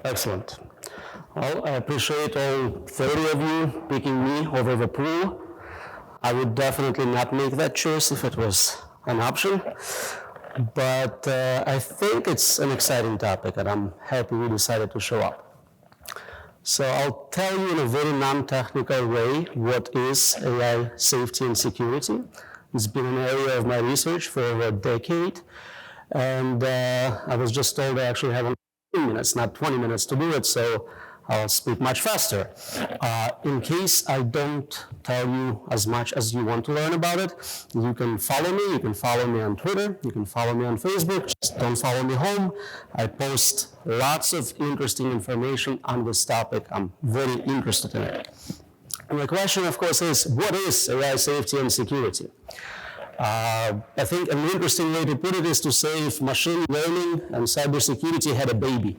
Excellent. Well, I appreciate all 30 of you picking me over the pool. I would definitely not make that choice if it was an option, but I think it's an exciting topic, and I'm happy we decided to show up. So I'll tell you in a very non-technical way what is AI safety and security. It's been an area of my research for over a decade, and I was just told I actually have 15 minutes, not 20 minutes to do it, so I'll speak much faster. In case I don't tell you as much as you want to learn about it, you can follow me. You can follow me on Twitter. You can follow me on Facebook. Just don't follow me home. I post lots of interesting information on this topic. I'm very interested in it. And the question, of course, is what is AI safety and security? I think an interesting way to put it is to say if machine learning and cybersecurity had a baby.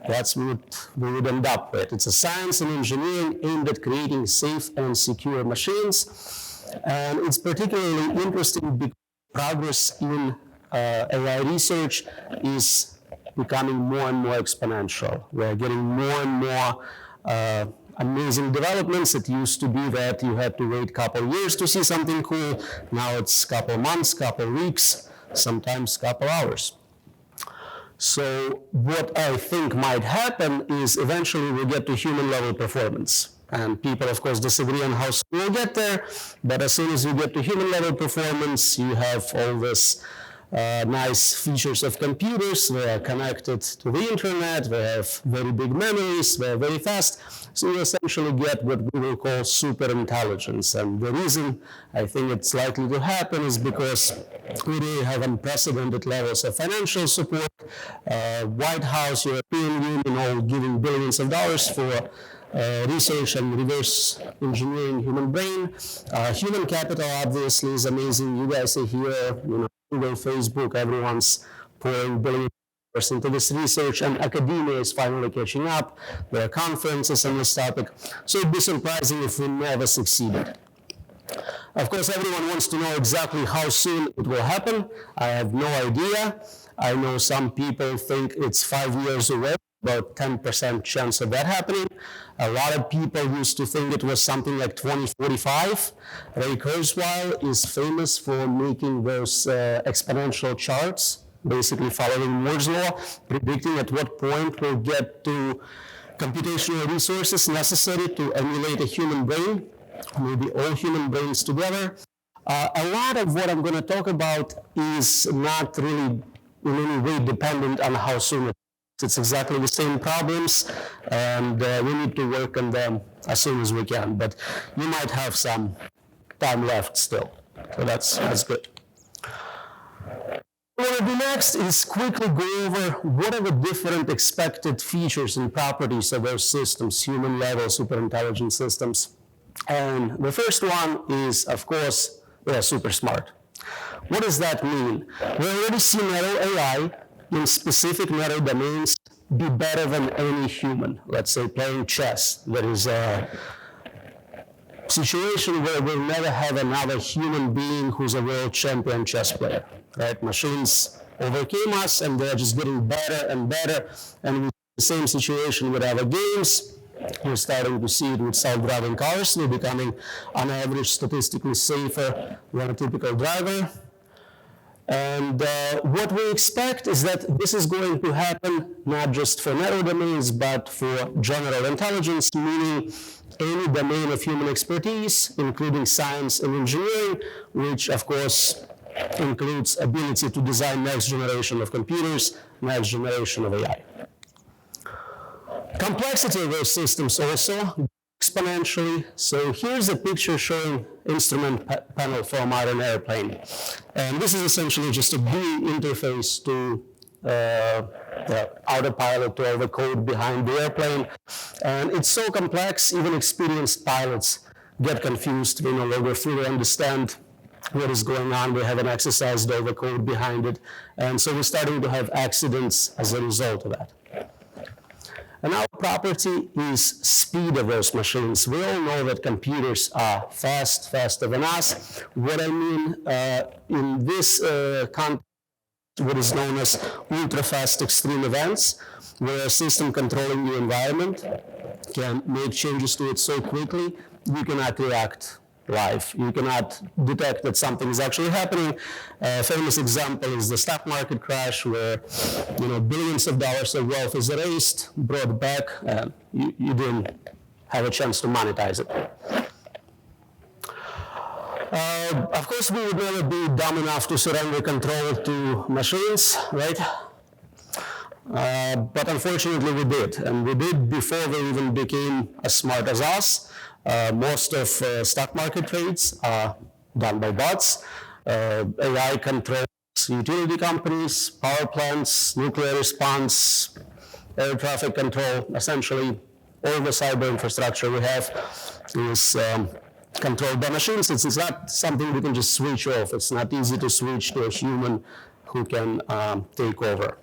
That's what we would end up with. It's a science and engineering aimed at creating safe and secure machines. And it's particularly interesting because progress in AI research is becoming more and more exponential. We're getting more and more amazing developments. It used to be that you had to wait a couple years to see something cool. Now it's a couple months, couple weeks, sometimes a couple hours. So what I think might happen is eventually we'll get to human level performance. And people, of course, disagree on how soon we'll get there. But as soon as you get to human level performance, you have all this nice features of computers. They are connected to the internet. They have very big memories. They are very fast. So you essentially get what we will call super intelligence. And the reason I think it's likely to happen is because we really have unprecedented levels of financial support. White House, European Union, all giving billions of dollars for research and reverse engineering human brain. Human capital obviously is amazing. You guys are here, Google, Facebook, everyone's pouring billions of dollars into this research, and academia is finally catching up. There are conferences on this topic. So it'd be surprising if we never succeeded. Of course, everyone wants to know exactly how soon it will happen. I have no idea. I know some people think it's 5 years away, about 10% chance of that happening. A lot of people used to think it was something like 2045. Ray Kurzweil is famous for making those exponential charts, basically following Moore's law, predicting at what point we'll get to computational resources necessary to emulate a human brain, maybe all human brains together. A lot of what I'm going to talk about is not really in any way dependent on how soon it's exactly the same problems, and we need to work on them as soon as we can. But you might have some time left still, so that's good. What we'll do next is quickly go over what are the different expected features and properties of those systems, human level superintelligent systems. And the first one is, of course, they are super smart. What does that mean? We already see narrow AI in specific narrow domains be better than any human. Let's say playing chess. There is a situation where we'll never have another human being who's a world champion chess player. Right? Machines overcame us, and they're just getting better and better. And with the same situation with other games, we're starting to see it with self-driving cars. They're becoming, on average, statistically safer than a typical driver. And what we expect is that this is going to happen not just for narrow domains, but for general intelligence, meaning any domain of human expertise, including science and engineering, which, of course, includes ability to design next generation of computers, next generation of AI. Complexity of those systems also exponentially. So here's a picture showing instrument panel for a modern airplane. And this is essentially just a GUI interface to the autopilot to all the code behind the airplane. And it's so complex, even experienced pilots get confused. They no longer fully understand what is going on. They haven't exercised all the code behind it. And so we're starting to have accidents as a result of that. Another property is speed of those machines. We all know that computers are faster than us. What I mean in this context, what is known as ultra-fast extreme events, where a system controlling the environment can make changes to it so quickly you cannot react live. You cannot detect that something is actually happening. A famous example is the stock market crash, where billions of dollars of wealth is erased, brought back, and you didn't have a chance to monetize it. Of course, we would never be dumb enough to surrender control to machines, right? But unfortunately, we did, and we did before they even became as smart as us. Most of stock market trades are done by bots. AI controls utility companies, power plants, nuclear response, air traffic control. Essentially, all the cyber infrastructure we have is controlled by machines. It's not something we can just switch off. It's not easy to switch to a human who can take over.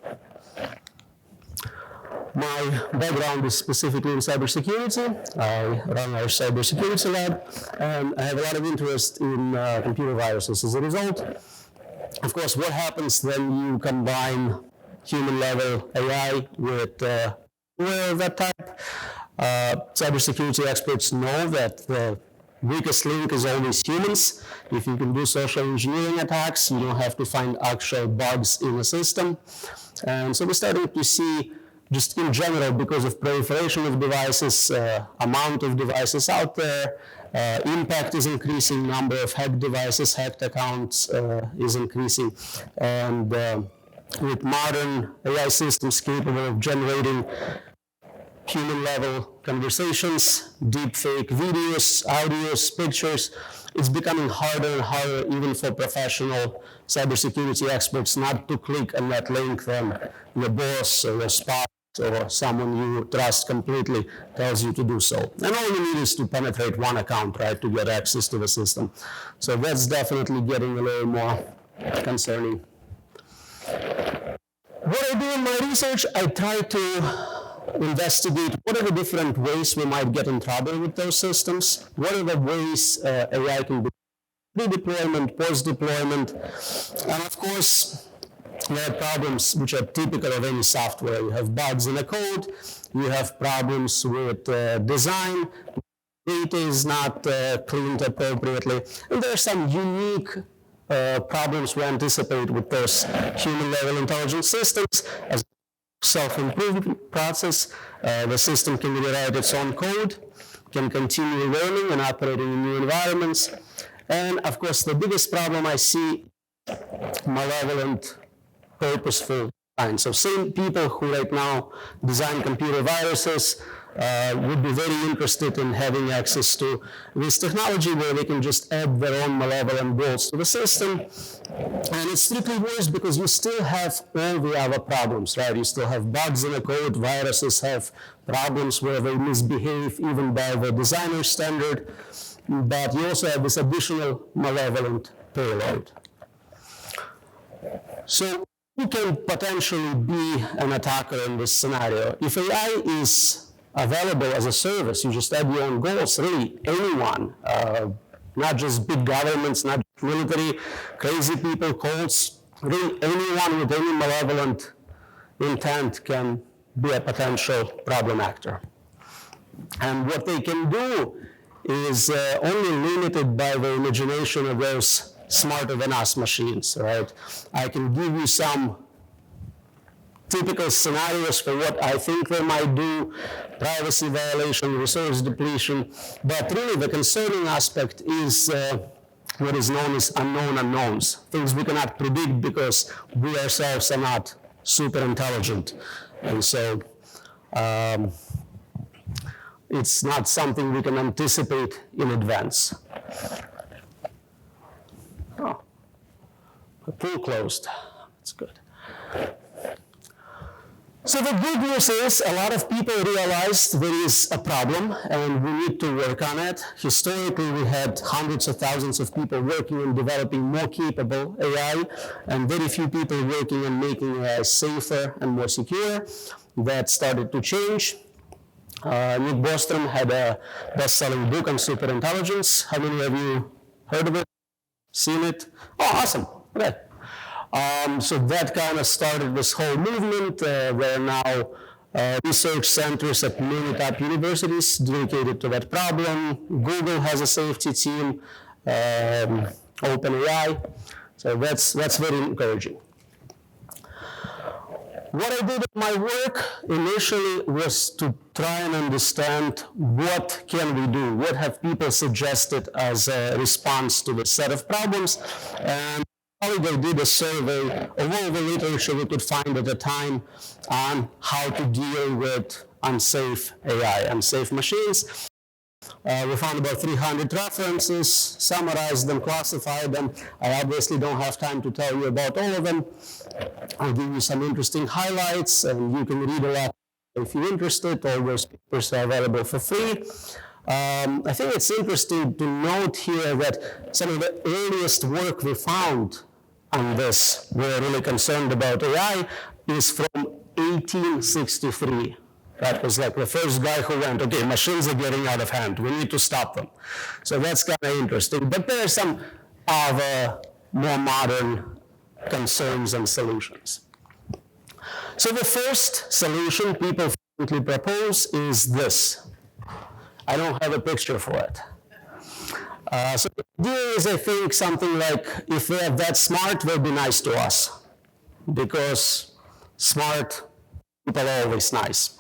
My background is specifically in cybersecurity. I run our cybersecurity lab, and I have a lot of interest in computer viruses. As a result, of course, what happens when you combine human-level AI with that type? Cybersecurity experts know that the weakest link is always humans. If you can do social engineering attacks, you don't have to find actual bugs in the system. And so we're starting to see, just in general, because of proliferation of devices, amount of devices out there, impact is increasing, number of hacked devices, hacked accounts is increasing. And with modern AI systems capable of generating human-level conversations, deepfake videos, audios, pictures, it's becoming harder and harder even for professional cybersecurity experts not to click on that link when your boss or your spouse or someone you trust completely tells you to do so. And all you need is to penetrate one account, right, to get access to the system. So that's definitely getting a little more concerning. What I do in my research, I try to investigate what are the different ways we might get in trouble with those systems, what are the ways AI can be pre-deployment, post-deployment, and of course, there are problems which are typical of any software. You have bugs in the code, you have problems with design, data is not cleaned appropriately, and there are some unique problems we anticipate with those human-level intelligence systems. As self-improvement process, the system can rewrite its own code, can continue learning and operating in new environments, and of course the biggest problem I see, malevolent, purposeful design. So same people who right now design computer viruses would be very interested in having access to this technology where they can just add their own malevolent goals to the system. And it's strictly worse because you still have all the other problems, right? You still have bugs in the code, viruses have problems where they misbehave even by the designer standard, but you also have this additional malevolent payload. So who can potentially be an attacker in this scenario? If AI is available as a service, you just add your own goals, really anyone, not just big governments, not just military, crazy people, cults, really anyone with any malevolent intent can be a potential problem actor. And what they can do is only limited by the imagination of those smarter than us machines, right? I can give you some typical scenarios for what I think they might do, privacy violation, resource depletion, but really the concerning aspect is what is known as unknown unknowns, things we cannot predict because we ourselves are not super intelligent. And so it's not something we can anticipate in advance. Oh, the pool closed, that's good. So the good news is a lot of people realized there is a problem and we need to work on it. Historically, we had hundreds of thousands of people working on developing more capable AI and very few people working on making AI safer and more secure. That started to change. Nick Bostrom had a best-selling book on superintelligence. How many of you heard of it? Seen it? Oh, awesome. Okay. So that kind of started this whole movement. There are now research centers at many top universities dedicated to that problem. Google has a safety team, OpenAI. So that's very encouraging. What I did in my work initially was to try and understand what can we do, what have people suggested as a response to this set of problems. And I did a survey of all the literature we could find at the time on how to deal with unsafe AI, unsafe machines. We found about 300 references, summarized them, classified them. I obviously don't have time to tell you about all of them. I'll give you some interesting highlights, and you can read a lot if you're interested. All those papers are available for free. I think it's interesting to note here that some of the earliest work we found on this, we're really concerned about AI, is from 1863. That was like the first guy who went, okay, machines are getting out of hand. We need to stop them. So that's kind of interesting. But there are some other more modern concerns and solutions. So the first solution people frequently propose is this. I don't have a picture for it. So the idea is, I think, something like, if they're that smart, they'll be nice to us. Because smart people are always nice.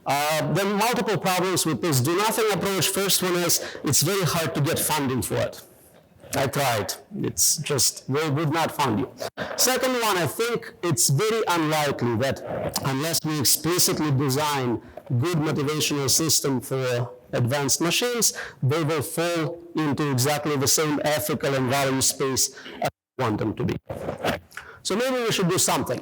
There are multiple problems with this do-nothing approach. First one is, it's very hard to get funding for it. I tried. It's just, they would not fund you. Second one, I think it's very unlikely that unless we explicitly design good motivational system for advanced machines, they will fall into exactly the same ethical and value space as we want them to be. So maybe we should do something.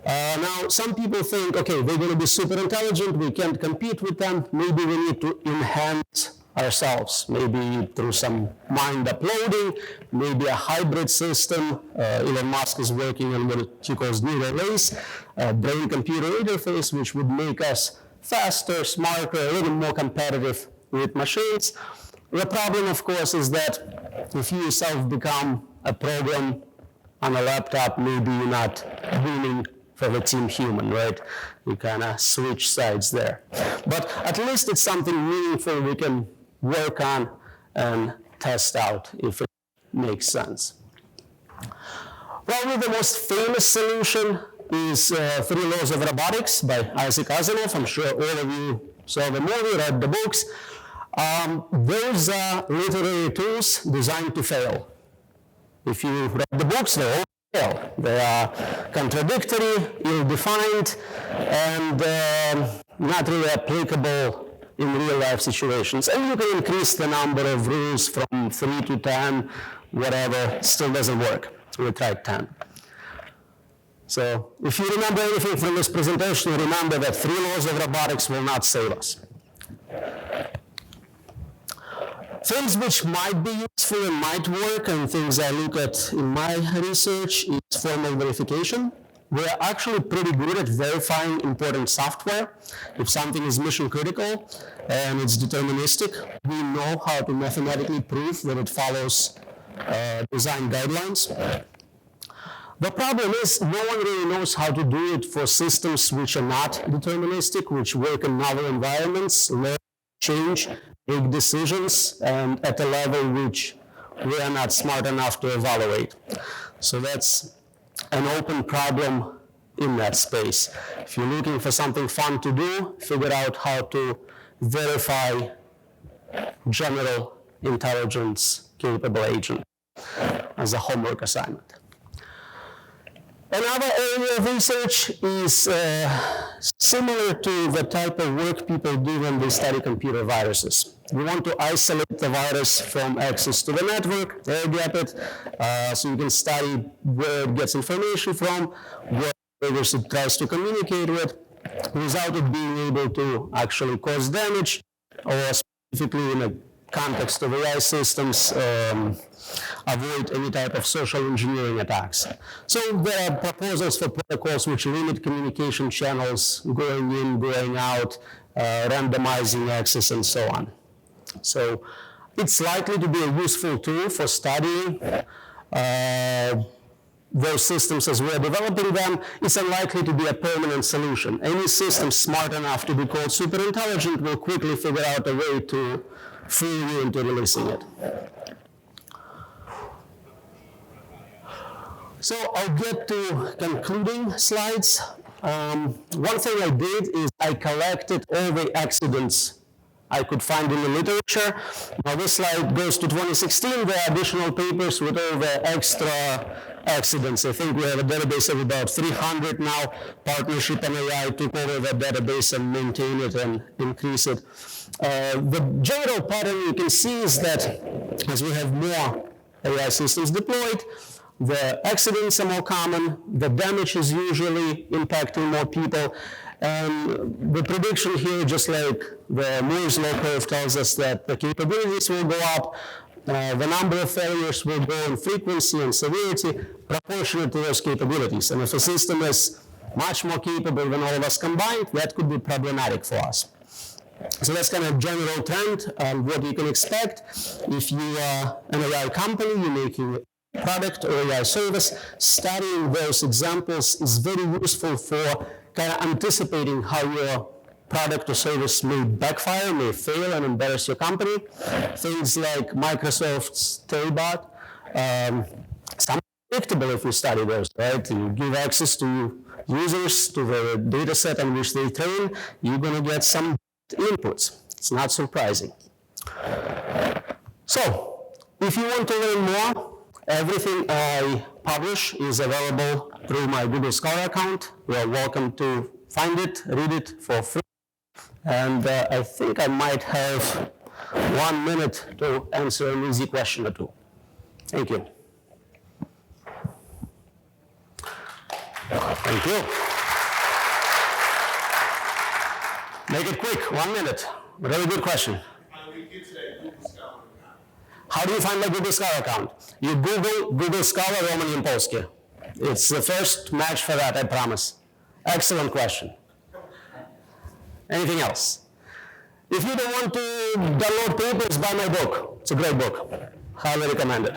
Now, some people think, okay, they're going to be super intelligent, we can't compete with them, maybe we need to enhance ourselves, maybe through some mind uploading, maybe a hybrid system. Elon Musk is working on what he calls neural lace, brain-computer interface, which would make us faster, smarter, a little more competitive with machines. The problem, of course, is that if you yourself become a program on a laptop, maybe you're not winning for the team human, right? We kind of switch sides there. But at least it's something meaningful we can work on and test out if it makes sense. Probably the most famous solution is 3 Laws of Robotics by Isaac Asimov. I'm sure all of you saw the movie, read the books. Those are literary tools designed to fail. If you read the books, they all fail. They are contradictory, ill-defined, and not really applicable in real-life situations. And you can increase the number of rules from 3 to 10, whatever, still doesn't work. We tried 10. So if you remember anything from this presentation, remember that 3 laws of robotics will not save us. Things which might be useful and might work, and things I look at in my research, is formal verification. We're actually pretty good at verifying important software. If something is mission critical and it's deterministic, we know how to mathematically prove that it follows design guidelines. The problem is no one really knows how to do it for systems which are not deterministic, which work in novel environments, learn, change, make decisions, and at a level which we are not smart enough to evaluate. So that's an open problem in that space. If you're looking for something fun to do, figure out how to verify general intelligence capable agent as a homework assignment. Another area of research is similar to the type of work people do when they study computer viruses. We want to isolate the virus from access to the network, air-gap it, so you can study where it gets information from, what virus it tries to communicate with, without it being able to actually cause damage, or specifically in a context of AI systems, avoid any type of social engineering attacks. So there are proposals for protocols which limit communication channels, going in, going out, randomizing access, and so on. So it's likely to be a useful tool for studying those systems as we're developing them, it's unlikely to be a permanent solution. Any system smart enough to be called super intelligent will quickly figure out a way to fool you into releasing it. So I'll get to concluding slides. One thing I did is I collected all the accidents I could find in the literature. Now this slide goes to 2016. There are additional papers with all the extra accidents. I think we have a database of about 300 now. Partnership and AI took over that database and maintain it and increase it. The general pattern you can see is that as we have more AI systems deployed, the accidents are more common, the damage is usually impacting more people, and the prediction here, just like the Moore's law curve, tells us that the capabilities will go up, the number of failures will go in frequency and severity proportionate to those capabilities. And if a system is much more capable than all of us combined, that could be problematic for us. So that's kind of general trend and what you can expect. If you are an AI company, you're making product or AI service, studying those examples is very useful for kind of anticipating how your product or service may backfire, may fail and embarrass your company. Things like Microsoft's Terrybot, some predictable if you study those, right? You give access to users to the data set on which they train, you're going to get some inputs. It's not surprising. So, if you want to learn more, everything I publish is available through my Google Scholar account. You are welcome to find it, read it for free. And I think I might have 1 minute to answer an easy question or two. Thank you. Thank you. Make it quick, 1 minute. Really good question. How do you find my Google Scholar account? You Google Scholar Roman Yampolskiy. It's the first match for that, I promise. Excellent question. Anything else? If you don't want to download papers, buy my book. It's a great book. Highly recommend it.